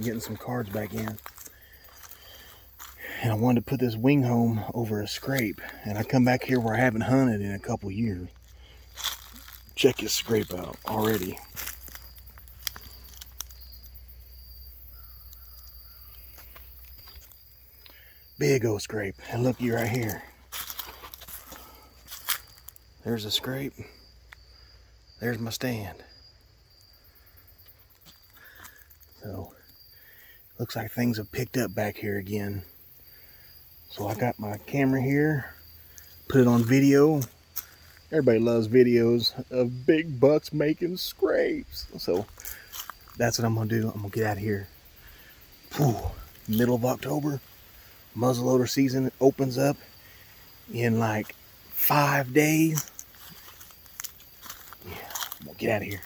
getting some cards back in. And I wanted to put this wing home over a scrape. And I come back here where I haven't hunted in a couple years. Check this scrape out already. Big old scrape. And looky right here. There's a scrape. There's my stand. So, looks like things have picked up back here again. So I got my camera here, put it on video. Everybody loves videos of big bucks making scrapes. So that's what I'm gonna do. I'm gonna get out of here. Whew. Middle of October, muzzleloader season opens up in like 5 days. Yeah, I'm gonna get out of here.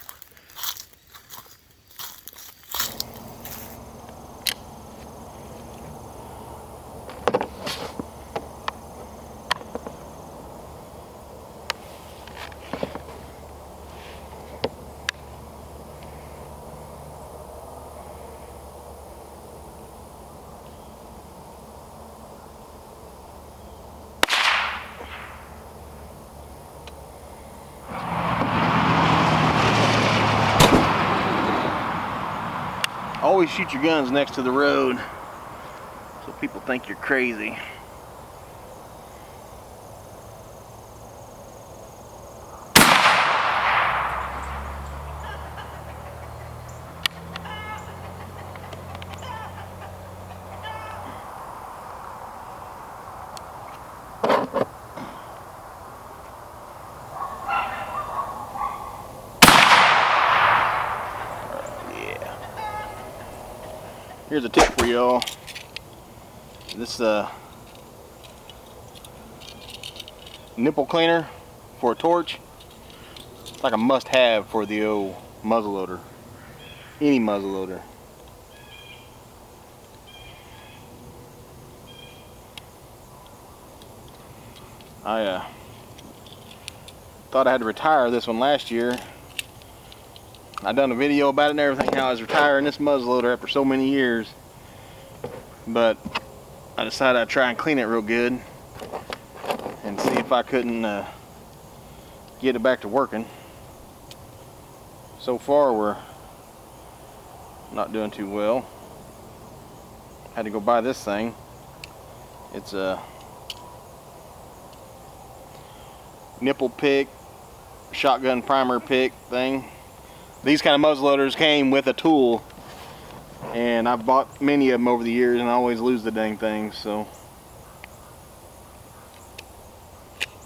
Always shoot your guns next to the road so people think you're crazy. Here's a tip for y'all. This nipple cleaner for a torch, it's like a must-have for the old muzzleloader. Any muzzleloader. I thought I had to retire this one last year. I done a video about it and everything, how I was retiring this muzzleloader after so many years. But I decided I'd try and clean it real good and see if I couldn't get it back to working. So far we're not doing too well. Had to go buy this thing. It's a nipple pick, shotgun primer pick thing. These kind of muzzleloaders came with a tool, and I've bought many of them over the years and I always lose the dang thing, so.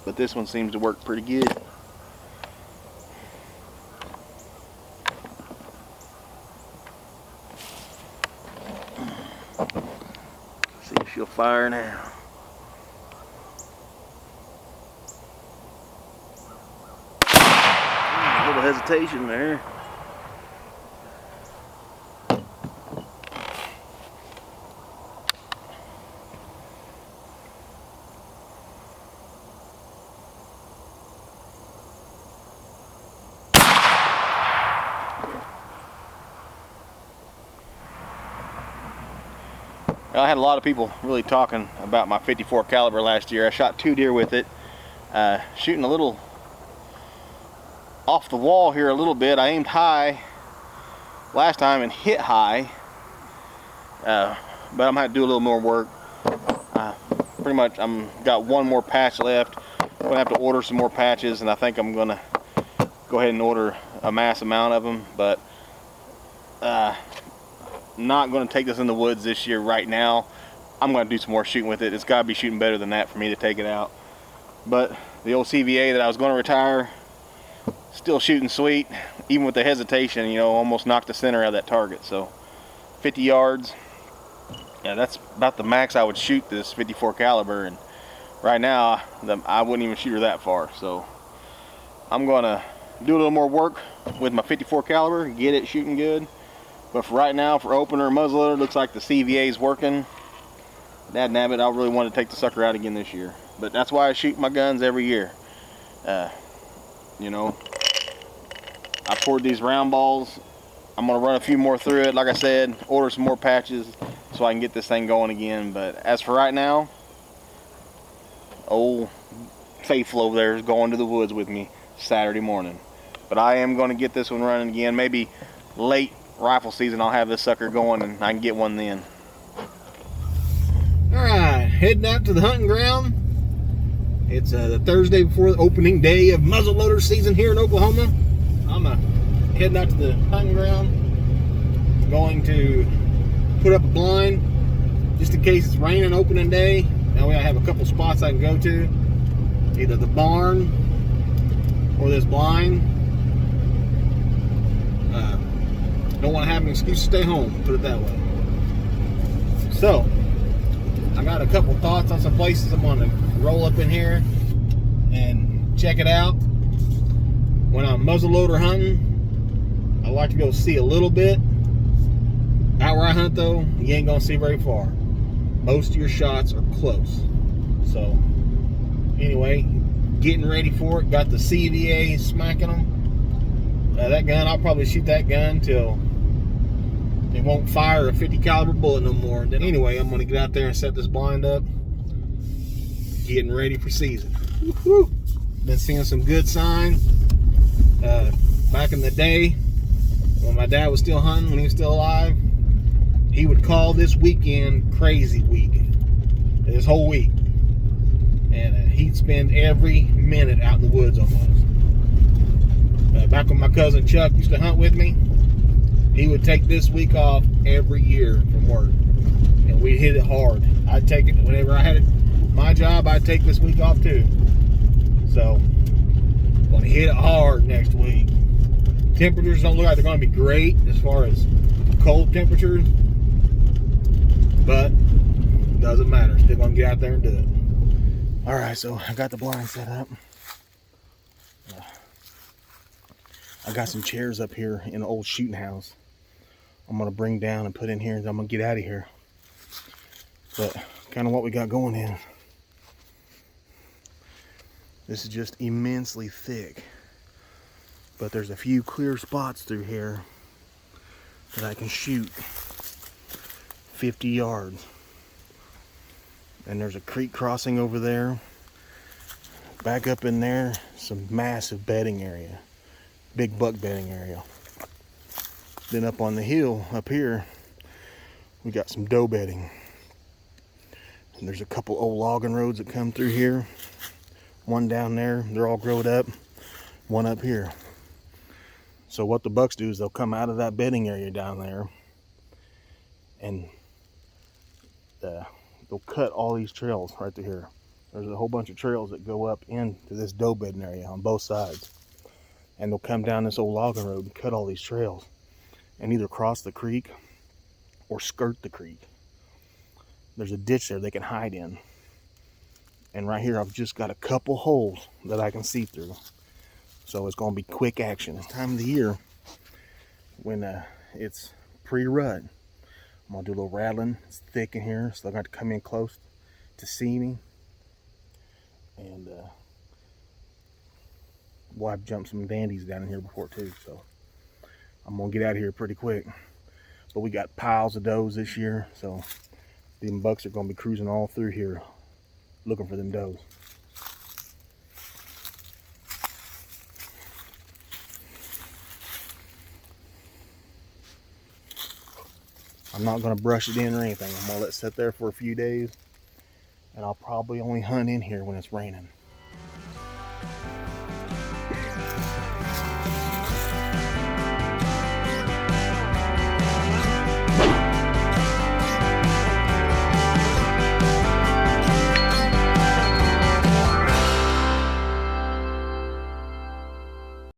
But this one seems to work pretty good. See if she'll fire now. A little hesitation there. I had a lot of people really talking about my 54 caliber last year. I shot 2 deer with it, shooting a little off the wall here a little bit. I aimed high last time and hit high, but I'm gonna have to do a little more work. Pretty much I'm got one more patch left. I'm gonna have to order some more patches, and I think I'm gonna go ahead and order a mass amount of them, but not going to take this in the woods this year right now. I'm going to do some more shooting with it. It's got to be shooting better than that for me to take it out. But the old CVA that I was going to retire, still shooting sweet, even with the hesitation, you know, almost knocked the center out of that target. So 50 yards, yeah, that's about the max I would shoot this 54 caliber, and right now I wouldn't even shoot her that far. So I'm going to do a little more work with my 54 caliber, get it shooting good. But for right now, for opener muzzleloader, looks like the CVA is working. Dad nabbit, I really want to take the sucker out again this year. But that's why I shoot my guns every year. You know, I poured these round balls I'm gonna run a few more through it, like I said, order some more patches so I can get this thing going again. But as for right now, old Faithful over there is going to the woods with me Saturday morning. But I am going to get this one running again. Maybe late rifle season I'll have this sucker going and I can get one then. Alright, heading out to the hunting ground. It's the Thursday before the opening day of muzzleloader season here in Oklahoma. I'm heading out to the hunting ground. Going to put up a blind just in case it's raining opening day. That way I have a couple spots I can go to. Either the barn or this blind. Don't want to have an excuse to stay home, put it that way. So, I got a couple thoughts on some places I'm going to roll up in here and check it out. When I'm muzzleloader hunting, I like to be able to see a little bit. Out where I hunt though, you ain't going to see very far. Most of your shots are close. So, anyway, getting ready for it. Got the CVA smacking them. That gun, I'll probably shoot that gun till it won't fire a 50 caliber bullet no more. Then anyway, I'm going to get out there and set this blind up. Getting ready for season. Woo-hoo. Been seeing some good signs. Back in the day, when my dad was still hunting, when he was still alive, he would call this weekend crazy week. This whole week. And he'd spend every minute out in the woods almost. Back when my cousin Chuck used to hunt with me, he would take this week off every year from work. And we'd hit it hard. I'd take it whenever I had it. My job, I'd take this week off too. So, going to hit it hard next week. Temperatures don't look like they're going to be great as far as cold temperatures. But, doesn't matter. Still going to get out there and do it. Alright, so I got the blind set up. I got some chairs up here in the old shooting house. I'm going to bring down and put in here, and I'm going to get out of here. But kind of what we got going in. This is just immensely thick. But there's a few clear spots through here that I can shoot 50 yards. And there's a creek crossing over there. Back up in there, some massive bedding area. Big buck bedding area. Then up on the hill up here, we got some doe bedding. And there's a couple old logging roads that come through here. One down there, they're all growed up. One up here. So what the bucks do is they'll come out of that bedding area down there and they'll cut all these trails right through here. There's a whole bunch of trails that go up into this doe bedding area on both sides. And they'll come down this old logging road and cut all these trails and either cross the creek or skirt the creek. There's a ditch there they can hide in. And right here I've just got a couple holes that I can see through. So it's going to be quick action. This time of the year when it's pre-rut, I'm going to do a little rattling. It's thick in here, so they're going to come in close to see me. And well, I've jumped some dandies down in here before too, so I'm gonna get out of here pretty quick. But we got piles of does this year, so them bucks are gonna be cruising all through here looking for them does. I'm not gonna brush it in or anything. I'm gonna let it sit there for a few days, and I'll probably only hunt in here when it's raining.